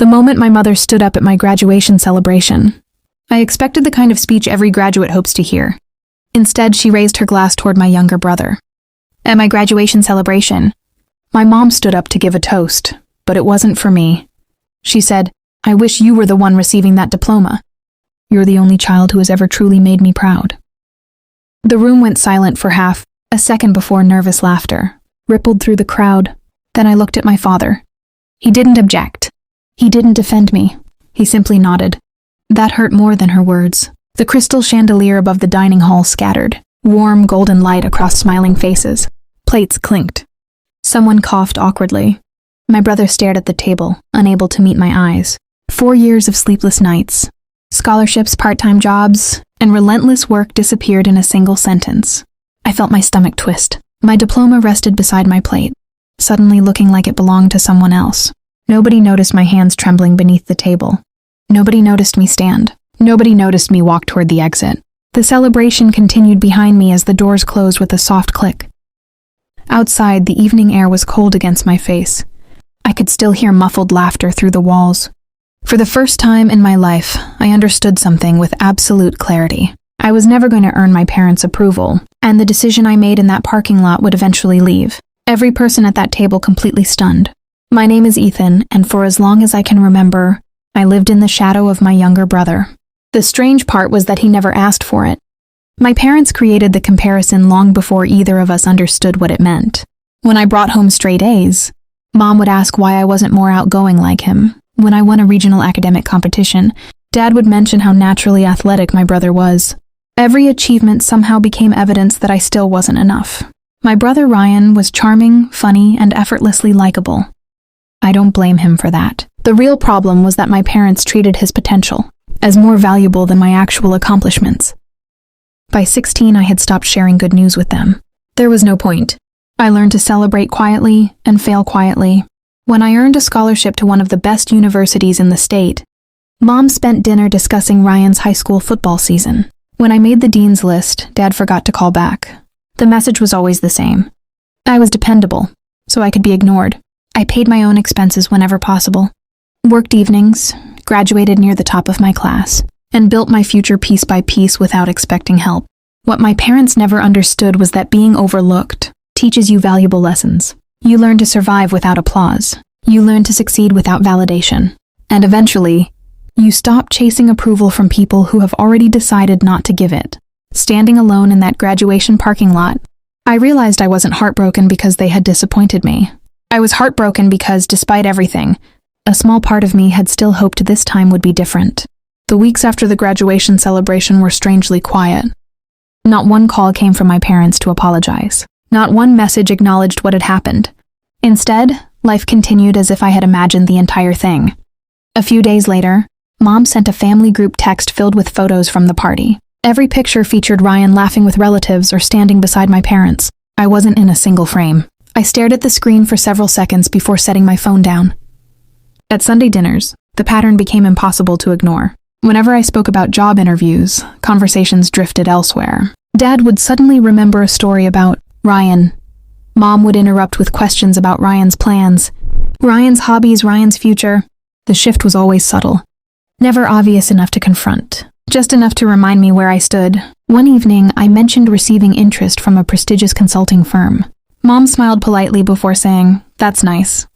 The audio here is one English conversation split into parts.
The moment my mother stood up at my graduation celebration, I expected the kind of speech every graduate hopes to hear. Instead, she raised her glass toward my younger brother. At my graduation celebration, my mom stood up to give a toast, but it wasn't for me. She said, "I wish you were the one receiving that diploma. You're the only child who has ever truly made me proud." The room went silent for half a second before nervous laughter rippled through the crowd. Then I looked at my father. He didn't object. He didn't defend me. He simply nodded. That hurt more than her words. The crystal chandelier above the dining hall scattered warm golden light across smiling faces. Plates clinked. Someone coughed awkwardly. My brother stared at the table, unable to meet my eyes. 4 years of sleepless nights, scholarships, part-time jobs, and relentless work disappeared in a single sentence. I felt my stomach twist. My diploma rested beside my plate, suddenly looking like it belonged to someone else. Nobody noticed my hands trembling beneath the table. Nobody noticed me stand. Nobody noticed me walk toward the exit. The celebration continued behind me as the doors closed with a soft click. Outside, the evening air was cold against my face. I could still hear muffled laughter through the walls. For the first time in my life, I understood something with absolute clarity. I was never going to earn my parents' approval, and the decision I made in that parking lot would eventually leave every person at that table completely stunned. My name is Ethan, and for as long as I can remember, I lived in the shadow of my younger brother. The strange part was that he never asked for it. My parents created the comparison long before either of us understood what it meant. When I brought home straight A's, Mom would ask why I wasn't more outgoing like him. When I won a regional academic competition, Dad would mention how naturally athletic my brother was. Every achievement somehow became evidence that I still wasn't enough. My brother Ryan was charming, funny, and effortlessly likable. I don't blame him for that. The real problem was that my parents treated his potential as more valuable than my actual accomplishments. By 16, I had stopped sharing good news with them. There was no point. I learned to celebrate quietly and fail quietly. When I earned a scholarship to one of the best universities in the state, Mom spent dinner discussing Ryan's high school football season. When I made the dean's list, Dad forgot to call back. The message was always the same. I was dependable, so I could be ignored. I paid my own expenses whenever possible, worked evenings, graduated near the top of my class, and built my future piece by piece without expecting help. What my parents never understood was that being overlooked teaches you valuable lessons. You learn to survive without applause. You learn to succeed without validation. And eventually, you stop chasing approval from people who have already decided not to give it. Standing alone in that graduation parking lot, I realized I wasn't heartbroken because they had disappointed me. I was heartbroken because, despite everything, a small part of me had still hoped this time would be different. The weeks after the graduation celebration were strangely quiet. Not one call came from my parents to apologize. Not one message acknowledged what had happened. Instead, life continued as if I had imagined the entire thing. A few days later, Mom sent a family group text filled with photos from the party. Every picture featured Ryan laughing with relatives or standing beside my parents. I wasn't in a single frame. I stared at the screen for several seconds before setting my phone down. At Sunday dinners, the pattern became impossible to ignore. Whenever I spoke about job interviews, conversations drifted elsewhere. Dad would suddenly remember a story about Ryan. Mom would interrupt with questions about Ryan's plans, Ryan's hobbies, Ryan's future. The shift was always subtle, never obvious enough to confront, just enough to remind me where I stood. One evening, I mentioned receiving interest from a prestigious consulting firm. Mom smiled politely before saying, "That's nice."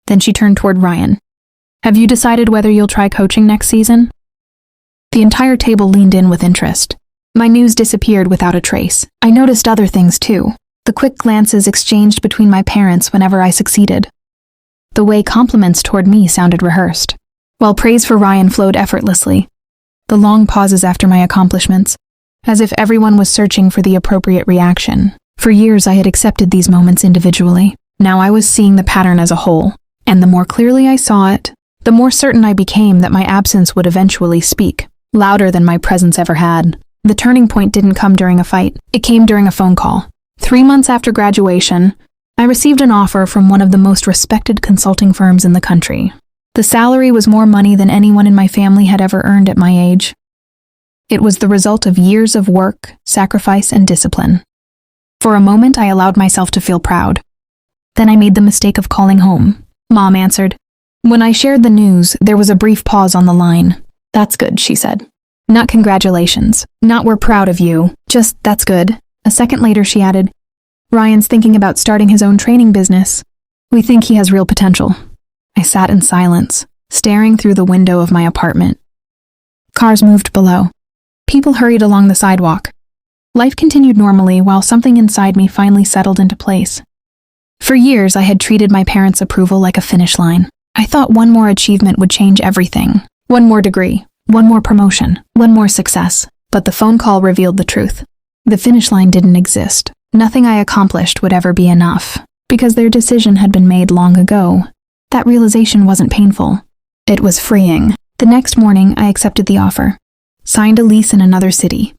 Then she turned toward Ryan. "Have you decided whether you'll try coaching next season?" The entire table leaned in with interest. My news disappeared without a trace. I noticed other things too. The quick glances exchanged between my parents whenever I succeeded. The way compliments toward me sounded rehearsed, while praise for Ryan flowed effortlessly. The long pauses after my accomplishments, as if everyone was searching for the appropriate reaction. For years I had accepted these moments individually. Now I was seeing the pattern as a whole, and the more clearly I saw it, the more certain I became that my absence would eventually speak, louder than my presence ever had. The turning point didn't come during a fight. It came during a phone call. 3 months after graduation, I received an offer from one of the most respected consulting firms in the country. The salary was more money than anyone in my family had ever earned at my age. It was the result of years of work, sacrifice, and discipline. For a moment, I allowed myself to feel proud. Then I made the mistake of calling home. Mom answered. When I shared the news, there was a brief pause on the line. "That's good," she said. "Not congratulations. Not we're proud of you. Just, that's good." A second later, she added, "Ryan's thinking about starting his own training business. We think he has real potential." I sat in silence, staring through the window of my apartment. Cars moved below. People hurried along the sidewalk. Life continued normally while something inside me finally settled into place. For years, I had treated my parents' approval like a finish line. I thought one more achievement would change everything. One more degree, one more promotion, one more success. But the phone call revealed the truth. The finish line didn't exist. Nothing I accomplished would ever be enough, because their decision had been made long ago. That realization wasn't painful. It was freeing. The next morning, I accepted the offer, signed a lease in another city,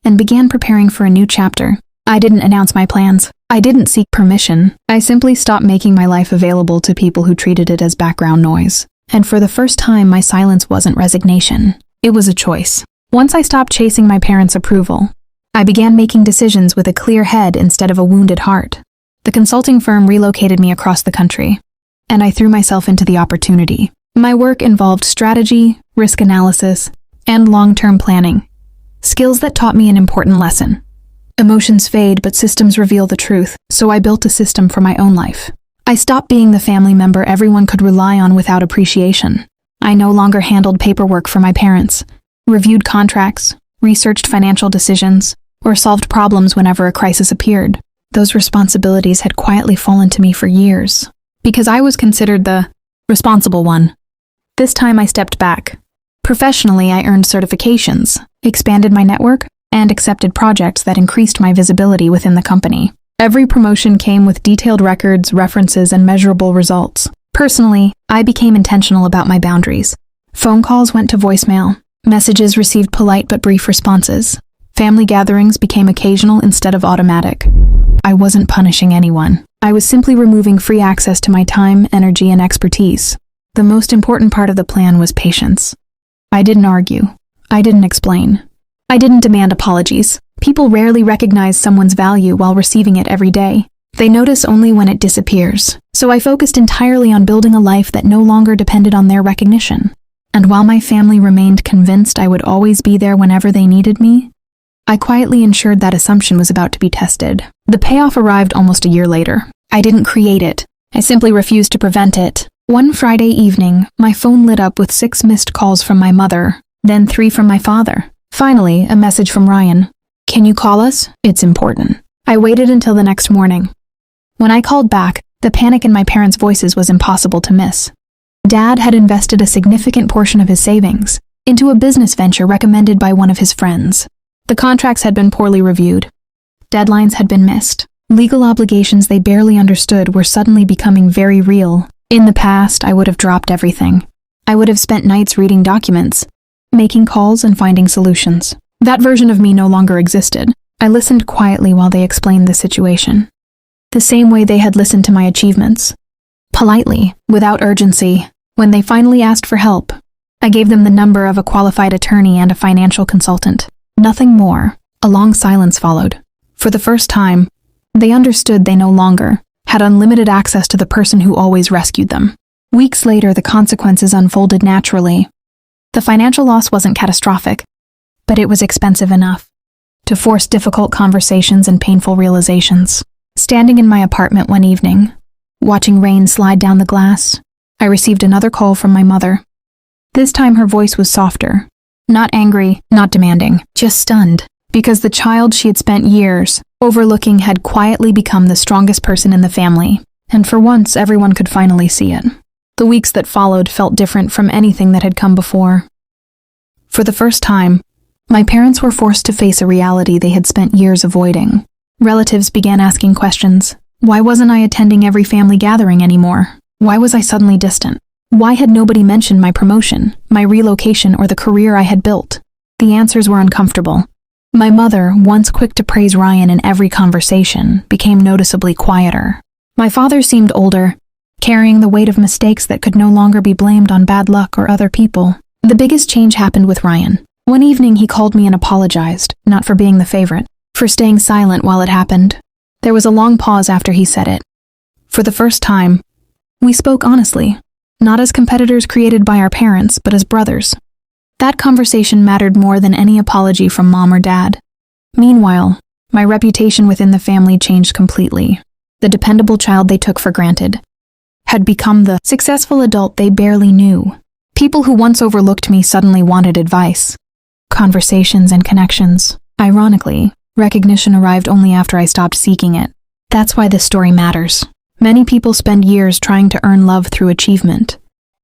and began preparing for a new chapter. I didn't announce my plans. I didn't seek permission. I simply stopped making my life available to people who treated it as background noise. And for the first time, my silence wasn't resignation. It was a choice. Once I stopped chasing my parents' approval, I began making decisions with a clear head instead of a wounded heart. The consulting firm relocated me across the country, and I threw myself into the opportunity. My work involved strategy, risk analysis, and long-term planning, skills that taught me an important lesson. Emotions fade, but systems reveal the truth, so I built a system for my own life. I stopped being the family member everyone could rely on without appreciation. I no longer handled paperwork for my parents, reviewed contracts, researched financial decisions, or solved problems whenever a crisis appeared. Those responsibilities had quietly fallen to me for years, because I was considered the responsible one. This time I stepped back. Professionally, I earned certifications, expanded my network, and accepted projects that increased my visibility within the company. Every promotion came with detailed records, references, and measurable results. Personally, I became intentional about my boundaries. Phone calls went to voicemail. Messages received polite but brief responses. Family gatherings became occasional instead of automatic. I wasn't punishing anyone. I was simply removing free access to my time, energy, and expertise. The most important part of the plan was patience. I didn't argue. I didn't explain. I didn't demand apologies. People rarely recognize someone's value while receiving it every day. They notice only when it disappears. So I focused entirely on building a life that no longer depended on their recognition. And while my family remained convinced I would always be there whenever they needed me, I quietly ensured that assumption was about to be tested. The payoff arrived almost a year later. I didn't create it. I simply refused to prevent it. One Friday evening, my phone lit up with 6 missed calls from my mother, then 3 from my father. Finally, a message from Ryan. "Can you call us? It's important." I waited until the next morning. When I called back, the panic in my parents' voices was impossible to miss. Dad had invested a significant portion of his savings into a business venture recommended by one of his friends. The contracts had been poorly reviewed. Deadlines had been missed. Legal obligations they barely understood were suddenly becoming very real. In the past, I would have dropped everything. I would have spent nights reading documents, making calls, and finding solutions. That version of me no longer existed. I listened quietly while they explained the situation. The same way they had listened to my achievements. Politely, without urgency. When they finally asked for help, I gave them the number of a qualified attorney and a financial consultant. Nothing more. A long silence followed. For the first time, they understood they no longer had unlimited access to the person who always rescued them. Weeks later, the consequences unfolded naturally. The financial loss wasn't catastrophic, but it was expensive enough to force difficult conversations and painful realizations. Standing in my apartment one evening, watching rain slide down the glass, I received another call from my mother. This time her voice was softer. Not angry, not demanding, just stunned, because the child she had spent years overlooking had quietly become the strongest person in the family, and for once everyone could finally see it. The weeks that followed felt different from anything that had come before. For the first time, my parents were forced to face a reality they had spent years avoiding. Relatives began asking questions. Why wasn't I attending every family gathering anymore? Why was I suddenly distant? Why had nobody mentioned my promotion, my relocation, or the career I had built? The answers were uncomfortable. My mother, once quick to praise Ryan in every conversation, became noticeably quieter. My father seemed older, carrying the weight of mistakes that could no longer be blamed on bad luck or other people. The biggest change happened with Ryan. One evening he called me and apologized, not for being the favorite, for staying silent while it happened. There was a long pause after he said it. For the first time, we spoke honestly. not as competitors created by our parents, but as brothers. That conversation mattered more than any apology from mom or dad. Meanwhile, my reputation within the family changed completely. The dependable child they took for granted had become the successful adult they barely knew. People who once overlooked me suddenly wanted advice, conversations, and connections. Ironically, recognition arrived only after I stopped seeking it. That's why this story matters. Many people spend years trying to earn love through achievement,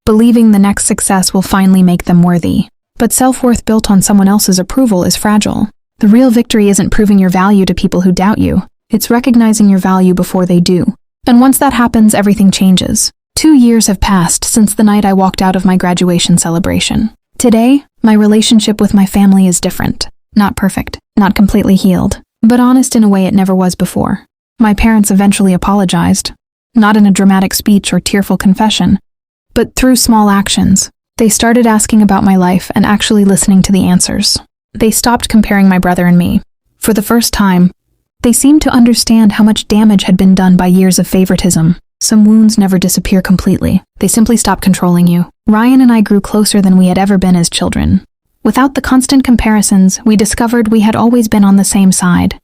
believing the next success will finally make them worthy. But self-worth built on someone else's approval is fragile. The real victory isn't proving your value to people who doubt you. It's recognizing your value before they do. And once that happens, everything changes. 2 years have passed since the night I walked out of my graduation celebration. Today, my relationship with my family is different. Not perfect, not completely healed, but honest in a way it never was before. My parents eventually apologized, not in a dramatic speech or tearful confession, but through small actions. They started asking about my life and actually listening to the answers. They stopped comparing my brother and me. For the first time, they seemed to understand how much damage had been done by years of favoritism. Some wounds never disappear completely. They simply stop controlling you. Ryan and I grew closer than we had ever been as children. Without the constant comparisons, we discovered we had always been on the same side.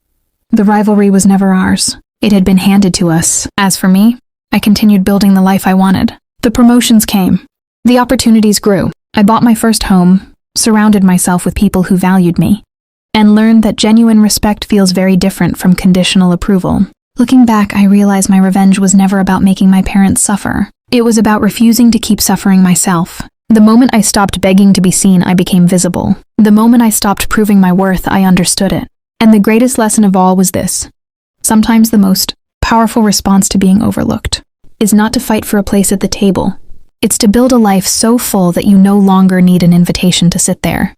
The rivalry was never ours. It had been handed to us. As for me, I continued building the life I wanted. The promotions came. The opportunities grew. I bought my first home, surrounded myself with people who valued me, and learned that genuine respect feels very different from conditional approval. Looking back, I realized my revenge was never about making my parents suffer. It was about refusing to keep suffering myself. The moment I stopped begging to be seen, I became visible. The moment I stopped proving my worth, I understood it. And the greatest lesson of all was this: sometimes the most powerful response to being overlooked is not to fight for a place at the table. It's to build a life so full that you no longer need an invitation to sit there.